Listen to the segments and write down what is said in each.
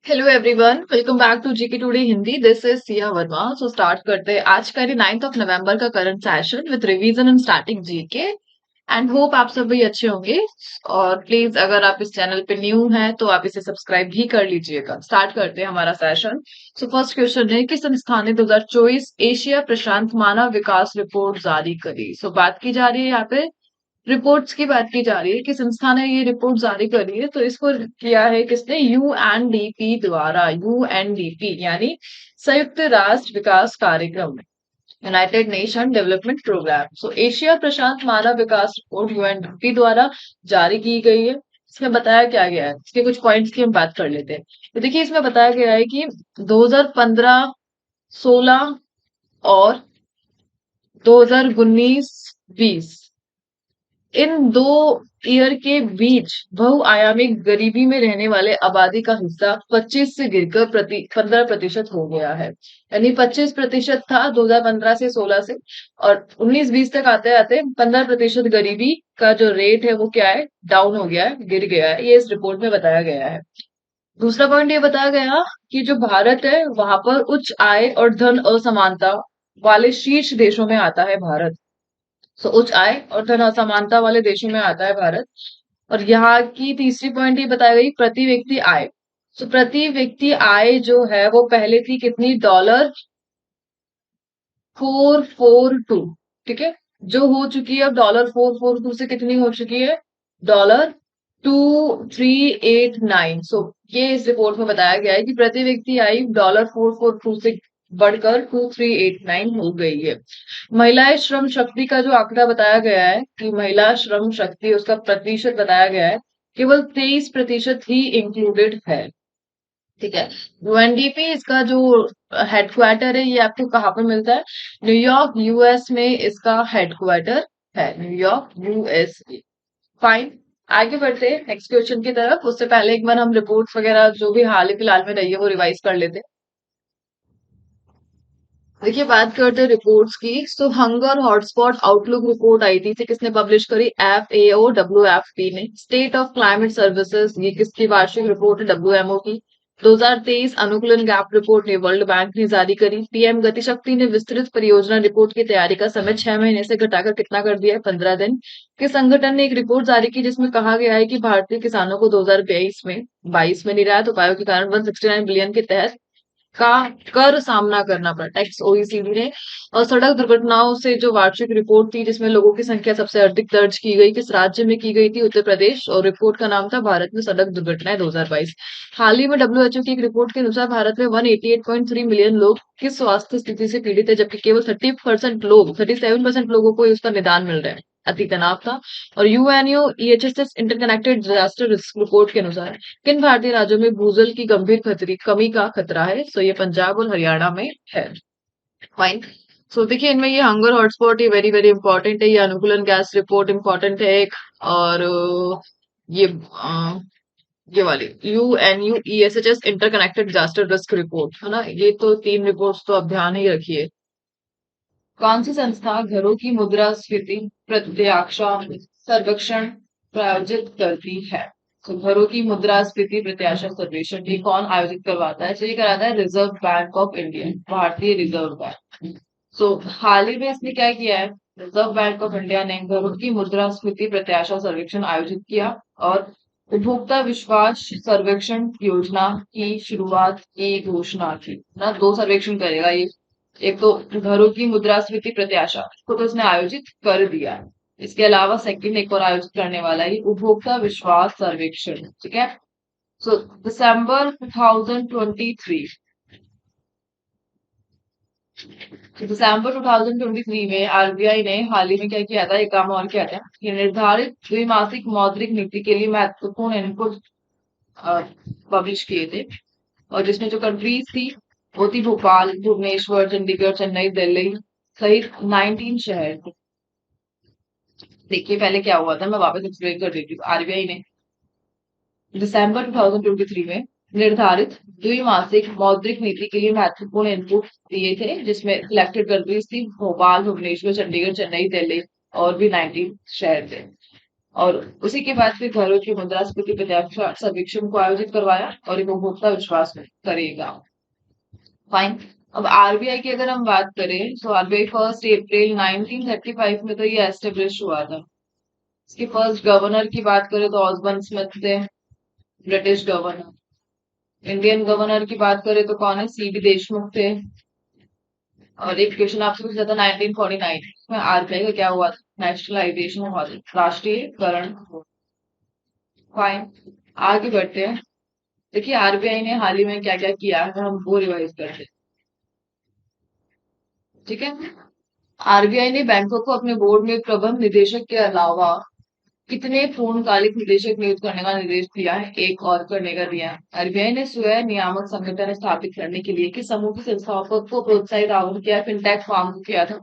Hello everyone, welcome back to GK today Hindi. This is Siya Verma. So start करते हैं आज का 9 नवंबर का current session with revision and starting GK. And hope आप सब भी अच्छे होंगे। और प्लीज अगर आप इस चैनल पे न्यू हैं तो आप इसे सब्सक्राइब भी कर लीजिएगा। स्टार्ट करते हैं हमारा सेशन। सो फर्स्ट क्वेश्चन है, किस संस्था ने 2024 एशिया प्रशांत मानव विकास रिपोर्ट जारी करी? सो बात की जा रही है यहाँ पे, रिपोर्ट्स की बात की जा रही है कि संस्था ने ये रिपोर्ट जारी करी है। तो इसको किया है किसने? यूएनडीपी द्वारा। यूएनडीपी यानी संयुक्त राष्ट्र विकास कार्यक्रम, United Nation Development Programme. So Asia प्रशांत मानव विकास रिपोर्ट यूएनडीपी द्वारा जारी की गई है। इसमें बताया क्या गया है, इसके कुछ पॉइंट्स की हम बात कर लेते हैं। तो देखिए, इसमें बताया गया है कि 2015, 16 और 2019-20 इन दो ईयर के बीच बहुआयामी गरीबी में रहने वाले आबादी का हिस्सा 25 से गिरकर 15% हो गया है। यानी 25% था 2015 से 16 से, और 19-20 तक आते आते 15% गरीबी का जो रेट है वो क्या है, डाउन हो गया है, गिर गया है। ये इस रिपोर्ट में बताया गया है। दूसरा पॉइंट ये बताया गया कि जो भारत है वहां पर उच्च आय और धन असमानता वाले शीर्ष देशों में आता है भारत। सो उच्च आय और धन असमानता वाले देशों में आता है भारत। और यहाँ की तीसरी पॉइंट ये बताई गई, प्रति व्यक्ति आय। सो प्रति व्यक्ति आय जो है वो पहले थी कितनी? $442। ठीक है, जो हो चुकी है अब $442 से कितनी हो चुकी है? $2389। सो ये इस रिपोर्ट में बताया गया है कि प्रति व्यक्ति आय $442 से बढ़कर 2389 हो गई है। महिला श्रम शक्ति का जो आंकड़ा बताया गया है कि महिला श्रम शक्ति, उसका प्रतिशत बताया गया है, केवल 23% ही इंक्लूडेड है। ठीक है। यूएनडीपी इसका जो हेडक्वार्टर है ये आपको कहाँ पर मिलता है? न्यूयॉर्क यूएस में इसका हेडक्वार्टर है, न्यूयॉर्क यूएसए। फाइन। आगे बढ़ते हैं नेक्स्ट क्वेश्चन की तरफ। उससे पहले एक बार हम रिपोर्ट्स वगैरह जो भी हाल फिलहाल में रही है वो रिवाइज कर लेते हैं। देखिए, बात करते हैं रिपोर्ट्स की। तो हंगर हॉटस्पॉट आउटलुक रिपोर्ट आई थी, इसे किसने पब्लिश करी? FAO/WFP ने। स्टेट ऑफ क्लाइमेट सर्विसेज, ये किसकी वार्षिक रिपोर्ट है? WMO की। 2023 अनुकूलन गैप रिपोर्ट ने वर्ल्ड बैंक ने जारी करी। पीएम गति शक्ति ने विस्तृत परियोजना रिपोर्ट की तैयारी का समय 6 महीने से घटाकर कितना कर दिया है? 15 दिन। के संगठन ने एक रिपोर्ट जारी की जिसमें कहा गया है कि भारतीय किसानों को 2022 में निर्यात उपायों के कारण 169 बिलियन के तहत का कर सामना करना पड़ा, टैक्स ओईसीडी ने। और सड़क दुर्घटनाओं से जो वार्षिक रिपोर्ट थी जिसमें लोगों की संख्या सबसे अधिक दर्ज की गई, किस राज्य में की गई थी? उत्तर प्रदेश। और रिपोर्ट का नाम था भारत में सड़क दुर्घटनाएं 2022। हाल ही में डब्ल्यूएचओ की एक रिपोर्ट के अनुसार भारत में 188.3 मिलियन लोग किस स्वास्थ्य स्थिति से पीड़ित है, जबकि केवल 37% लोगों को उसका निदान मिल रहा है। अति तनाव था। और UNO EHSS interconnected disaster risk report के अनुसार किन भारतीय राज्यों में भूजल की गंभीर खतरी कमी का खतरा है? सो ये पंजाब और हरियाणा में है। फाइन। सो देखिए, इनमें ये हंगर हॉटस्पॉट ये वेरी वेरी इंपॉर्टेंट है। ये अनुकूलन गैस रिपोर्ट इंपॉर्टेंट है एक। और ये ये वाली यूएनयूईएसएचएस इंटरकनेक्टेड डिजास्टर रिस्क रिपोर्ट है ना। ये तो तीन रिपोर्ट्स तो अब ध्यान ही रखिए। कौन सी संस्था घरों की मुद्रास्फीति प्रत्याशा सर्वेक्षण प्रायोजित करती है? तो घरों की मुद्रास्फीति प्रत्याशा सर्वेक्षण ये कौन आयोजित करवाता है? तो ये कराता है रिजर्व बैंक ऑफ इंडिया, भारतीय रिजर्व बैंक। सो हाल ही में इसने क्या किया है? रिजर्व बैंक ऑफ इंडिया ने घरों की मुद्रास्फीति प्रत्याशा सर्वेक्षण आयोजित किया और उपभोक्ता विश्वास सर्वेक्षण योजना की शुरुआत की घोषणा की ना। दो सर्वेक्षण करेगा ये। एक तो घरों की मुद्रास्फीति प्रत्याशा को तो उसने आयोजित कर दिया है। इसके अलावा सेकंड एक और आयोजित करने वाला है, उपभोक्ता विश्वास सर्वेक्षण। ठीक है। सो दिसंबर 2023, दिसंबर 2023 में आरबीआई ने हाल ही में क्या किया था, एक काम और किया था कि निर्धारित द्विमासिक मौद्रिक नीति के लिए महत्वपूर्ण इनपुट पब्लिश किए थे। और जिसमें जो कंट्रीज थी वो थी भोपाल, भुवनेश्वर, चंडीगढ़, चेन्नई, दिल्ली सहित 19 शहर थे। देखिए पहले क्या हुआ था, मैं वापस एक्सप्लेन कर देती हूँ। आरबीआई ने दिसंबर 2023 में निर्धारित द्विमासिक मौद्रिक नीति के लिए महत्वपूर्ण इनपुट दिए थे, जिसमें सिलेक्टेड कंट्रीज थी भोपाल, भुवनेश्वर, चंडीगढ़, चेन्नई, दिल्ली और भी 19 शहर थे। और उसी के बाद फिर घरों की मुद्रास्फीति प्रत्याशा सर्वेक्षण को आयोजित करवाया और एक उपभोक्ता विश्वास करेगा। फाइन। अब आरबीआई की अगर हम बात करें तो आरबीआई 1 अप्रैल 1935 में तो ये एस्टेब्लिश हुआ था। इसके फर्स्ट गवर्नर की बात करें तो ऑसबर्न स्मिथ थे, ब्रिटिश गवर्नर। इंडियन गवर्नर की बात करें तो कौन है, सीबी देशमुख थे। और एक क्वेश्चन आपसे पूछा था 1949 में आरबीआई का क्या हुआ था, नेशनलाइजेशन हुआ था, राष्ट्रीयकरण। फाइन। आगे बढ़ते हैं। देखिए आरबीआई ने हाल ही में क्या क्या किया है, हम वो रिवाइज करते हैं। ठीक है। आरबीआई ने बैंकों को अपने बोर्ड में प्रबंध निदेशक के अलावा कितने पूर्णकालिक निदेशक नियुक्त करने का निर्देश दिया है, एक और करने का दिया है। आरबीआई ने स्वयं नियामक संगठन स्थापित करने के लिए किस समूह की संस्थापक को प्रोत्साहित आह्वान किया, फिनटेक फॉर्म को किया था।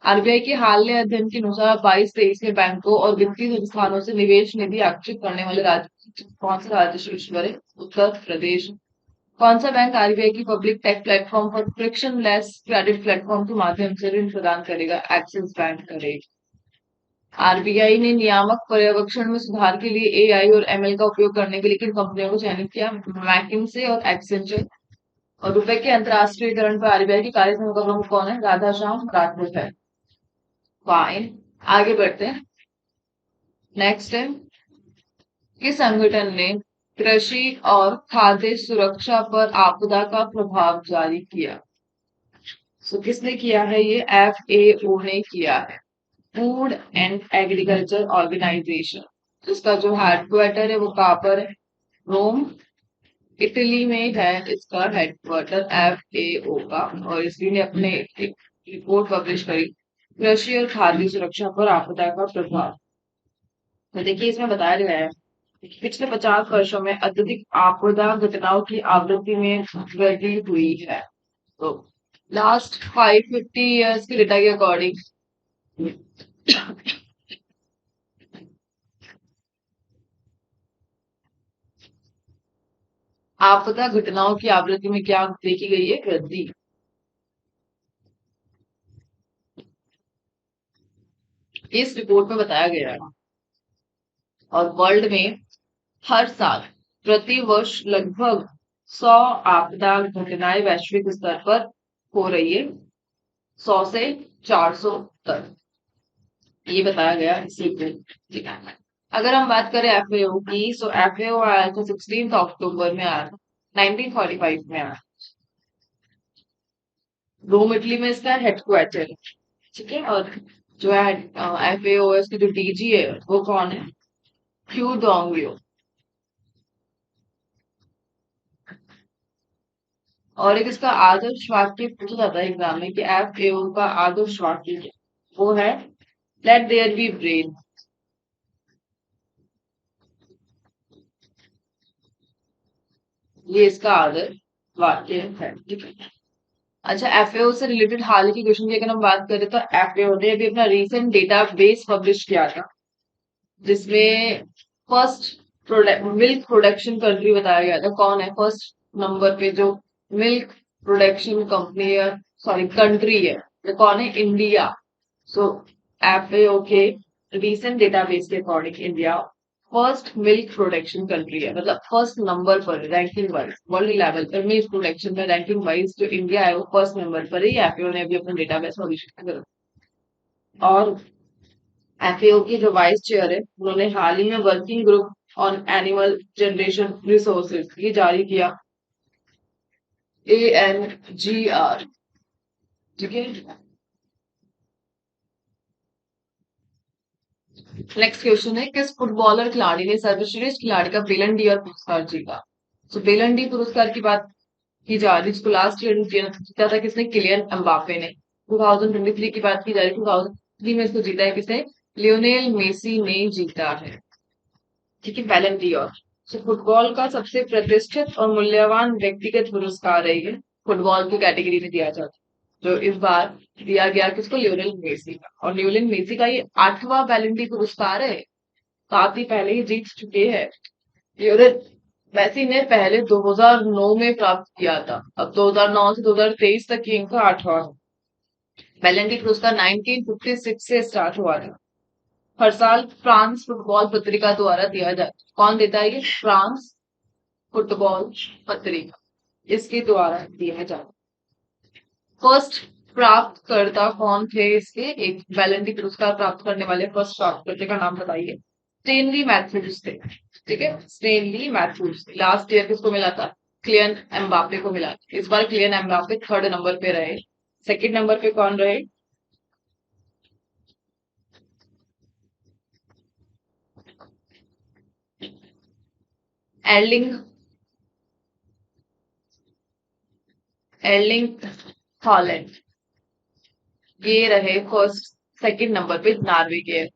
आरबीआई के हालिया अध्ययन के अनुसार 22-23 में बैंकों और वित्तीय संस्थानों से निवेश निधि आकर्षित करने वाले राज्य कौन सा राज्य शीर्ष पर है, उत्तर प्रदेश। कौन सा बैंक आरबीआई की पब्लिक टेक प्लेटफॉर्म पर फ्रिक्शनलेस क्रेडिट प्लेटफॉर्म के माध्यम से ऋण प्रदान करेगा, एक्सिस बैंक करेगा। आरबीआई ने नियामक पर्यवेक्षण में सुधार के लिए एआई और एमएल का उपयोग करने के लिए किन कंपनियों को चयनित किया, मैकिन्से और एक्सेंचर। और रुपए के अंतर्राष्ट्रीयकरण पर आरबीआई की कार्यसमिति का प्रमुख कौन है, राधाश्याम राजपूत है। फाइन। आगे बढ़ते हैं। नेक्स्ट है, किस संगठन ने कृषि और खाद्य सुरक्षा पर आपदा का प्रभाव जारी किया। सो किसने किया है, ये एफएओ ने किया है, फूड एंड एग्रीकल्चर ऑर्गेनाइजेशन। इसका जो हेडक्वार्टर है वो कहाँ पर है, रोम इटली में है इसका हेडक्वार्टर एफएओ का। और इसी ने अपने एक रिपोर्ट पब्लिश करी, कृषि और खाद्य सुरक्षा पर आपदा का प्रभाव। तो देखिए इसमें बताया गया है कि पिछले 50 वर्षों में अत्यधिक आपदा घटनाओं की आवृत्ति में वृद्धि हुई है। तो लास्ट 550 ईयर्स के डेटा के अकॉर्डिंग आपदा घटनाओं की आवृत्ति में क्या देखी गई है, वृद्धि। इस रिपोर्ट में बताया गया है। और वर्ल्ड में हर साल प्रति वर्ष लगभग 100 आपदा घटनाएं वैश्विक स्तर पर हो रही है, 100 से 400 तक, ये बताया गया इस रिपोर्ट। अगर हम बात करें एफएओ की, सो एफएओ आया था 16 अक्टूबर में, आया 1945 में आया। रोम इटली में इसका हेडक्वार्टर है। ठीक है। और जो है एफएओ है उसके जो डीजी है वो कौन है, ह्यू डोंगियो। और एक इसका आदर्श वाक्य पूछा जाता है एग्जाम में कि एफएओ का आदर्श वाक्य क्या है? वो है लेट देयर बी ब्रेन। ये इसका आदर्श वाक्य है। ठीक है। अच्छा एफएओ से रिलेटेड हाल की क्वेश्चन की अगर हम बात करें तो एफएओ ने अभी अपना रीसेंट डेटाबेस पब्लिश किया था, जिसमें फर्स्ट मिल्क प्रोडक्शन कंट्री बताया गया था। कौन है फर्स्ट नंबर पे जो मिल्क प्रोडक्शन कंपनी है, सॉरी कंट्री है, तो कौन है, इंडिया। सो एफएओ के रीसेंट डेटाबेस के according India first milk production country है, मतलब फर्स्ट नंबर पर रैंकिंग वाइज वर्ल्ड लेवल पर मिल्क प्रोडक्शन में रैंकिंग वाइज जो इंडिया है वो फर्स्ट नंबर पर है। एफएओ ने अभी अपना डेटाबेस पब्लिश किया। और एफएओ की जो वाइस चेयर है उन्होंने हाल ही में working group on animal generation resources ये जारी किया, ANGR। ठीक है। नेक्स्ट क्वेश्चन है, किस फुटबॉलर खिलाड़ी ने सर्वश्रेष्ठ खिलाड़ी का बेलन डी और पुरस्कार जीता। तो बेलन डी पुरस्कार की बात की जा रही, जिसको लास्ट ईयर जीता था किसने, किलियन एम्बापे ने। 2023 की बात की जा रही, 2003 में इसको जीता है किसने, लियोनेल मेसी ने जीता है। ठीक है, बैलन डी और फुटबॉल का सबसे प्रतिष्ठित और मूल्यवान व्यक्तिगत पुरस्कार है ये, फुटबॉल की कैटेगरी में दिया जाता है, जो इस बार दिया गया किसको, लियोनेल मेसी का। और लियोनेल मेसी का ये 8वां बैलन डी पुरस्कार है, काफी पहले ही जीत चुके हैं। लियोनेल मेसी ने पहले 2009 में प्राप्त किया था, अब 2009 से 2023 तक ये इनका 8वां। बैलन डी पुरस्कार 1956 से स्टार्ट हुआ था हर साल फ्रांस फुटबॉल पत्रिका द्वारा दिया जाता है। कौन देता है ये? फ्रांस फुटबॉल पत्रिका, इसके द्वारा दिया जाता है। फर्स्ट प्राप्तकर्ता कौन थे इसके? एक वैलेंटी पुरस्कार प्राप्त करने वाले फर्स्ट प्राप्तकर्ता का नाम बताइए। स्टेनली मैथ्यूज थे। ठीक है, स्टेनली मैथ्यूज। लास्ट ईयर किसको मिला था? क्लियन एम्बापे को मिला। इस बार क्लियन एम्बापे थर्ड नंबर पे रहे। सेकंड नंबर पे कौन रहे? एर्लिंग एर्लिंग हॉलैंड, ये रहे फर्स्ट। सेकंड नंबर पे नॉर्वे के।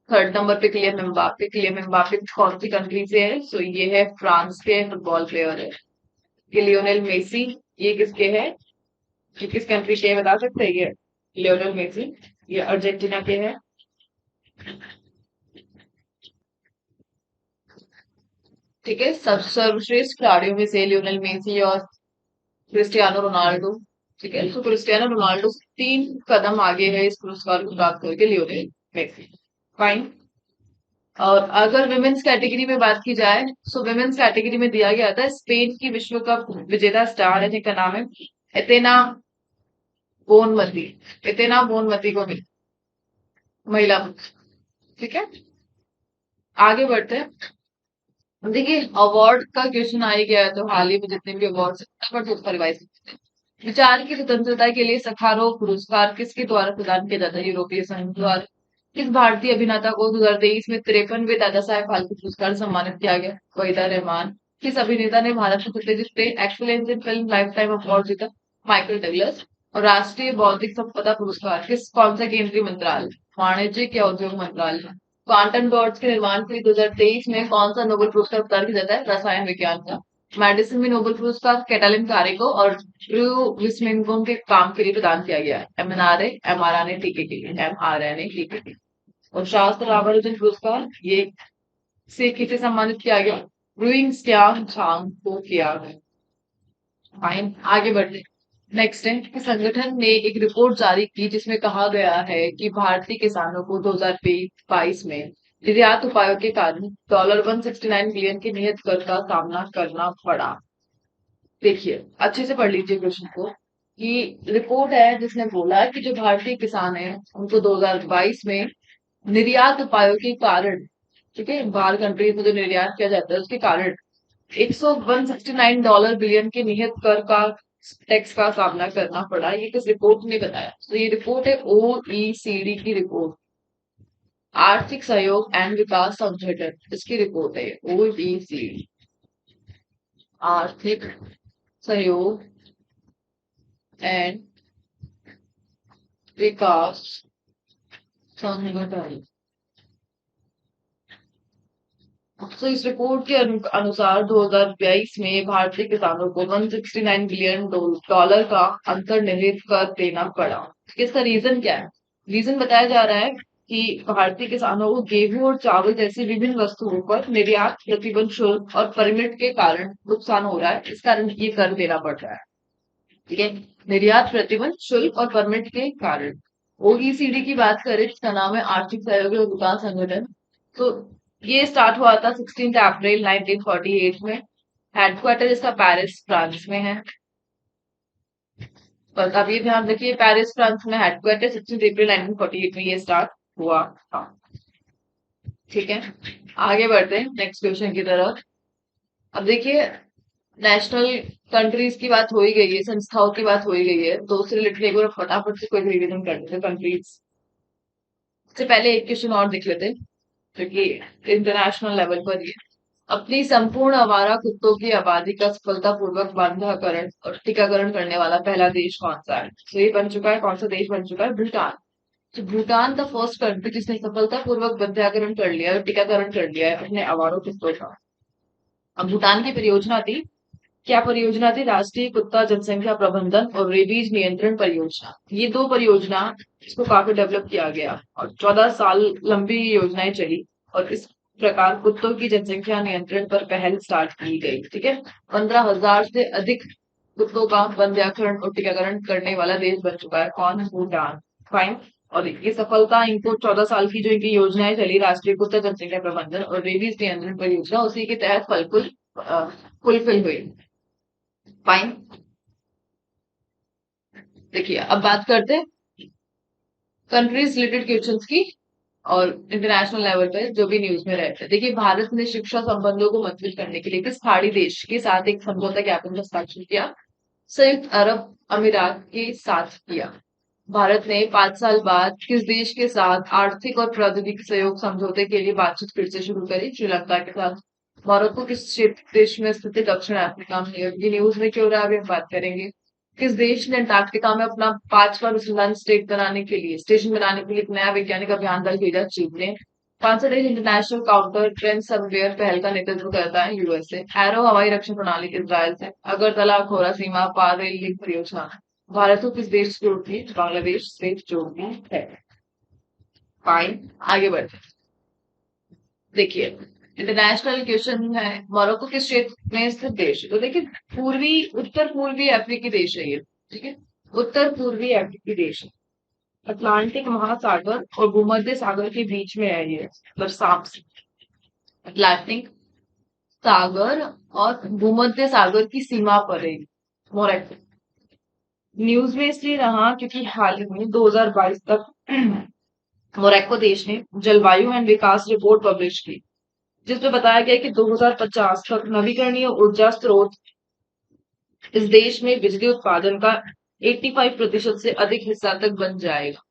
थर्ड नंबर पे क्लियन एम्बापे। क्लियन एम्बापे कौन सी कंट्री से है? सो ये है फ्रांस के फुटबॉल प्लेयर है। ये लियोनेल मेसी, ये किसके है? ये किस कंट्री के है बता सकते हैं? ये लियोनेल मेसी, ये अर्जेंटीना के हैं। ठीक है, सब सर्वश्रेष्ठ खिलाड़ियों में से लियोनेल मेसी और क्रिस्टियानो रोनाल्डो। ठीक है, तो क्रिस्टियानो रोनाल्डो से 3 कदम आगे है इस पुरस्कार को प्राप्त करके लियोनेल मेसी। फाइन। और अगर विमेन्स कैटेगरी में बात की जाए, सो विमेन्स कैटेगरी में दिया गया था स्पेन की विश्व कप विजेता स्टार है जिनका नाम है एतेना बोनमती। एतेना बोनमती को मिली महिला। ठीक है, आगे बढ़ते हैं। देखिए, अवार्ड का क्वेश्चन आ ही गया है, तो हाल ही में जितने भी अवार्ड फटाफट उसका रिवाइज करते हैं। विचार की स्वतंत्रता के लिए सखारोव पुरस्कार किसके द्वारा प्रदान किया जाता है? यूरोपीय संघ द्वारा। किस भारतीय अभिनेता को 2023 में 53वें दादा साहेब फाल्के पुरस्कार से सम्मानित किया गया? वहीदा रहमान। किस अभिनेता ने भारत में सबसे जिसपे excellence in film lifetime award जीता? Michael Douglas. और राष्ट्रीय बौद्धिक संपदा पुरस्कार किस कौन सा केंद्रीय मंत्रालय? वाणिज्यिक या उद्योग मंत्रालय। क्वांटम डॉट्स के निर्माण के लिए 2023 में कौन सा नोबेल पुरस्कार प्रदान किया जाता है? रसायन विज्ञान का। मेडिसिन में नोबेल पुरस्कार कैटालिन कार्य को और ड्रू विस्मिंगम के काम के लिए प्रदान किया गया है। एमएनआरए एमआरएनए टीके के लिए, एमआरएनए टीके के लिए। और शास्त्र रामानुजन पुरस्कार ये से किसे सम्मानित किया गया? ब्रूइंग स्टैंग झांग को किया गया। फाइन, आगे बढ़ते। नेक्स्ट है कि संगठन ने एक रिपोर्ट जारी की जिसमें कहा गया है कि भारतीय किसानों को 2022 में निर्यात उपायों के कारण $169 बिलियन के नियत कर का सामना करना पड़ा। देखिए, अच्छे से पढ़ लीजिए क्वेश्चन को। कि रिपोर्ट है जिसने बोला कि जो भारतीय किसान है उनको 2022 में निर्यात उपायों के कारण, ठीक है, बाहर कंट्रीज में जो निर्यात किया जाता है उसके कारण $169 बिलियन के निहित कर का टैक्स का सामना करना पड़ा। ये किस रिपोर्ट ने बताया? तो ये रिपोर्ट है ओईसीडी की रिपोर्ट, आर्थिक सहयोग एंड विकास संगठन, इसकी रिपोर्ट है ओईसीडी, आर्थिक सहयोग एंड विकास संगठन। तो इस रिपोर्ट के अनुसार 2022 में भारतीय किसानों को $169 बिलियन का अंतर्निहित कर देना पड़ा। इसका रीजन क्या है? रीजन बताया जा रहा है कि भारतीय किसानों को गेहूं और चावल जैसी विभिन्न वस्तुओं पर निर्यात प्रतिबंध शुल्क और परमिट के कारण नुकसान हो रहा है, इस कारण ये कर देना पड़ रहा है। ठीक है, निर्यात प्रतिबंध शुल्क और परमिट के कारण। ओईसीडी की बात करें, इसका नाम है आर्थिक सहयोग और विकास संगठन। तो ये स्टार्ट हुआ था 16 अप्रैल 1948 में। हेडक्वार्टर इसका पेरिस फ्रांस में है। पर अब ये ध्यान रखिए, पेरिस फ्रांस में हेडक्वार्टर 16 अप्रैल 1948 में ये स्टार्ट हुआ था। ठीक है, आगे बढ़ते हैं नेक्स्ट क्वेश्चन की तरफ। अब देखिए, नेशनल कंट्रीज की बात हो ही गई है, संस्थाओं की बात हो ही गई है, तो उससे रिलेटेड एक बार फटाफट से कोई रिवीजन कर लेते हैं कंट्रीज से। पहले एक क्वेश्चन और देख लेते हैं क्योंकि इंटरनेशनल लेवल पर ही है। अपनी संपूर्ण आवारा कुत्तों की आबादी का सफलतापूर्वक बांधाकरण और टीकाकरण करने वाला पहला देश कौन सा है? तो ये बन चुका है, कौन सा देश बन चुका है? भूटान। तो भूटान द फर्स्ट कंट्री जिसने सफलतापूर्वक बंध्याकरण कर लिया है और टीकाकरण कर लिया है अपने आवारों कुत्तों का। अब भूटान की परियोजना थी, क्या परियोजना थी? राष्ट्रीय कुत्ता जनसंख्या प्रबंधन और रेबीज नियंत्रण परियोजना। ये दो परियोजना, इसको काफी डेवलप किया गया और 14 साल लंबी योजनाएं चली और इस प्रकार कुत्तों की जनसंख्या नियंत्रण पर पहल स्टार्ट की गई। ठीक है, 15,000 से अधिक कुत्तों का वंध्याकरण और टीकाकरण करने वाला देश बन चुका है कौन? भूटान। फाइन। और ये सफलता इनको 14 साल की जो इनकी योजनाएं चली, राष्ट्रीय कुत्ता जनसंख्या प्रबंधन और रेबीज नियंत्रण परियोजना, उसी के तहत फुलफिल हुई। फाइन। देखिए अब बात करते हैं कंट्रीज रिलेटेड क्वेश्चंस की और इंटरनेशनल लेवल पे जो भी न्यूज में रहते हैं। देखिए भारत ने शिक्षा संबंधों को मजबूत करने के लिए किस खाड़ी देश के साथ एक समझौता ज्ञापन पर हस्ताक्षर किया? संयुक्त अरब अमीरात के साथ किया। भारत ने 5 साल बाद किस देश के साथ आर्थिक और प्रौद्योगिकी सहयोग समझौते के लिए बातचीत फिर से शुरू करी? श्रीलंका के साथ। मोरक्को किस क्षेत्र देश में स्थित है? दक्षिण अफ्रीका में। ये न्यूज में क्यों रहा है अभी हम बात करेंगे। किस देश ने अंटार्कटिका में अपना 5वां अनुसंधान स्टेशन बनाने के लिए एक नया वैज्ञानिक अभियान दल भेजा? चीन ने। कौन सा देश इंटरनेशनल काउंटर ट्रेन सर्वेयर पहल का नेतृत्व करता है? यूएसए। एरो हवाई रक्षा प्रणाली इजरायल से। अगरतला खोरा सीमा पार रेल लिंक परियोजना भारत को किस देश से जोड़ती है? बांग्लादेश से जोड़ती है। फाइन। आगे बढ़ते हैं। देखिए इंटरनेशनल क्वेश्चन है, मोरक्को किस क्षेत्र में स्थित देश है? तो देखिए उत्तर पूर्वी अफ्रीकी देश है ये। ठीक है, उत्तर पूर्वी अफ्रीकी देश है। अटलांटिक महासागर और भूमध्य सागर के बीच में है ये, मतलब साफ अटलांटिक सागर और भूमध्य सागर की सीमा पर है मोरक्को। न्यूज में इसलिए रहा क्योंकि हाल ही में 2022 तक मोरक्को देश ने जलवायु एंड विकास रिपोर्ट पब्लिश की, जिसमें बताया गया कि 2050 तक नवीकरणीय ऊर्जा स्रोत इस देश में बिजली उत्पादन का 85% से अधिक हिस्सा तक बन जाएगा।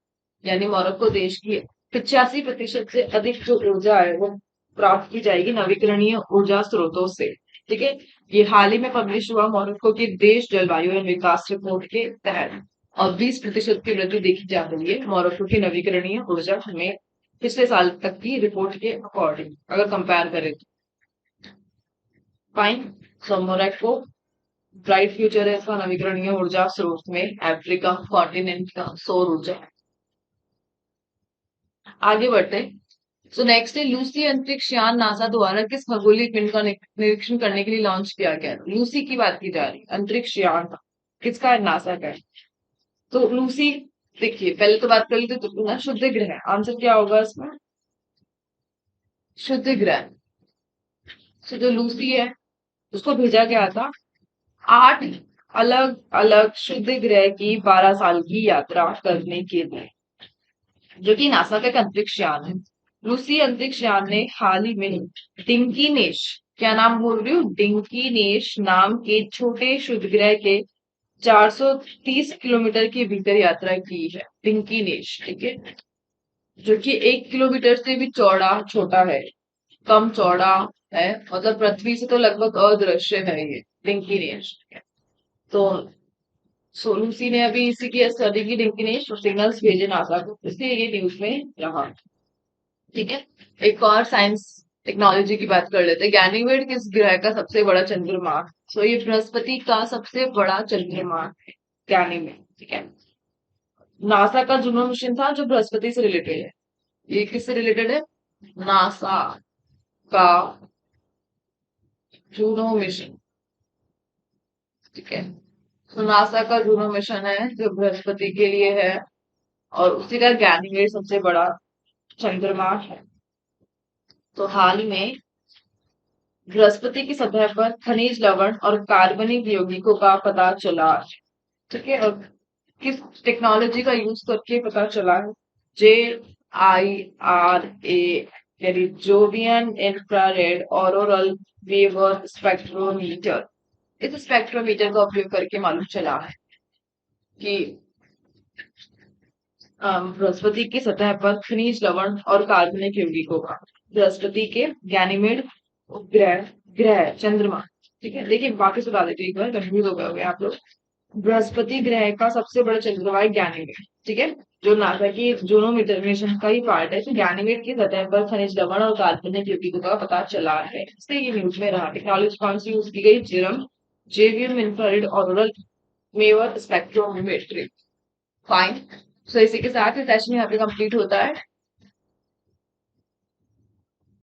यानी मोरक्को देश की 85% से अधिक जो ऊर्जा है वो प्राप्त की जाएगी नवीकरणीय ऊर्जा स्रोतों से। ठीक है, ये हाल ही में पब्लिश हुआ मोरक्को की देश जलवायु एवं विकास रिपोर्ट के तहत, और 20% की वृद्धि देखी जा रही है मोरक्को की नवीकरणीय ऊर्जा में पिछले साल तक की रिपोर्ट के अकॉर्डिंग अगर कंपेयर करें तो। फाइन। सो मोरक्को ब्राइट फ्यूचर है इसका नवीकरणीय ऊर्जा स्रोत में, अफ्रीका कॉन्टिनेंट का सौर ऊर्जा। आगे बढ़ते हैं। सो नेक्स्ट है लूसी अंतरिक्ष यान नासा द्वारा किस खगोलीय पिंड का निरीक्षण करने के लिए लॉन्च किया गया? लूसी की बात की जा रही है, अंतरिक्ष यान किसका है? नासा का है। तो लूसी, देखिए पहले तो बात कर ली तो ना शुद्ध ग्रह, आंसर क्या होगा इसमें? शुद्ध ग्रह। तो जो लूसी है उसको भेजा गया था 8 अलग अलग शुद्ध ग्रह की 12 साल की यात्रा करने के लिए, जो कि नासा का एक अंतरिक्ष यान है। लूसी अंतरिक्ष यान ने हाल ही में डिंकी नेश, क्या नाम बोल रही हूँ, डिंकी नेश नाम के छोटे शुद्ध ग्रह के 430 किलोमीटर के भीतर यात्रा की है। डिंकी नेश, ठीक है, जो कि 1 किलोमीटर से भी चौड़ा छोटा है, कम चौड़ा है, मतलब पृथ्वी से तो लगभग अदृश्य है ये डिंकी नेश। तो सोलूसी ने अभी इसी की स्टडी की, डिंकी ने सिग्नल्स भेजे नासा को, इसलिए ये न्यूज में रहा। ठीक है, एक और साइंस टेक्नोलॉजी की बात कर लेते हैं। गैनीमेड किस ग्रह का सबसे बड़ा चंद्रमा? सो ये बृहस्पति का सबसे बड़ा चंद्रमा है गैनीमेड। ठीक है, नासा का जूनो मिशन था जो बृहस्पति से रिलेटेड है। ये किससे रिलेटेड है? नासा का जूनो मिशन। ठीक है, तो नासा का जूनो मिशन है जो बृहस्पति के लिए है, और उसी का गैनीमेड सबसे बड़ा चंद्रमा है। तो हाल ही में बृहस्पति की सतह पर खनिज लवण और कार्बनिक यौगिकों का पता चला। ठीक है, और किस टेक्नोलॉजी का यूज करके पता चला है? JIRA, यानी Jovian infrared auroral waiver spectrometer. इस स्पेक्ट्रोमीटर का उपयोग करके मालूम चला है कि बृहस्पति की सतह पर खनिज लवण और कार्बनिक यौगिकों का, बृहस्पति के गैनीमेड उपग्रह ग्रह चंद्रमा। ठीक है, देखिए वापस बता देती हूँ, एक बार कंफ्यूज हो गए होंगे आप लोग। बृहस्पति ग्रह का सबसे बड़ा चंद्रमा है गैनीमेड। ठीक है, जो नासा की जूनो मिशन का ही पार्ट है। तो गैनीमेड की सतह पर खनिज लवण और कार्बनिक यौगिकों का पता चला है, इसलिए ये न्यूज में रहा। टेक्नोलॉजी कौन सी यूज की गई? जेवियम infrared auroral waiver spectrometry. Fine. सो इसी के साथ ये सेशन यहाँ पे कंप्लीट होता है।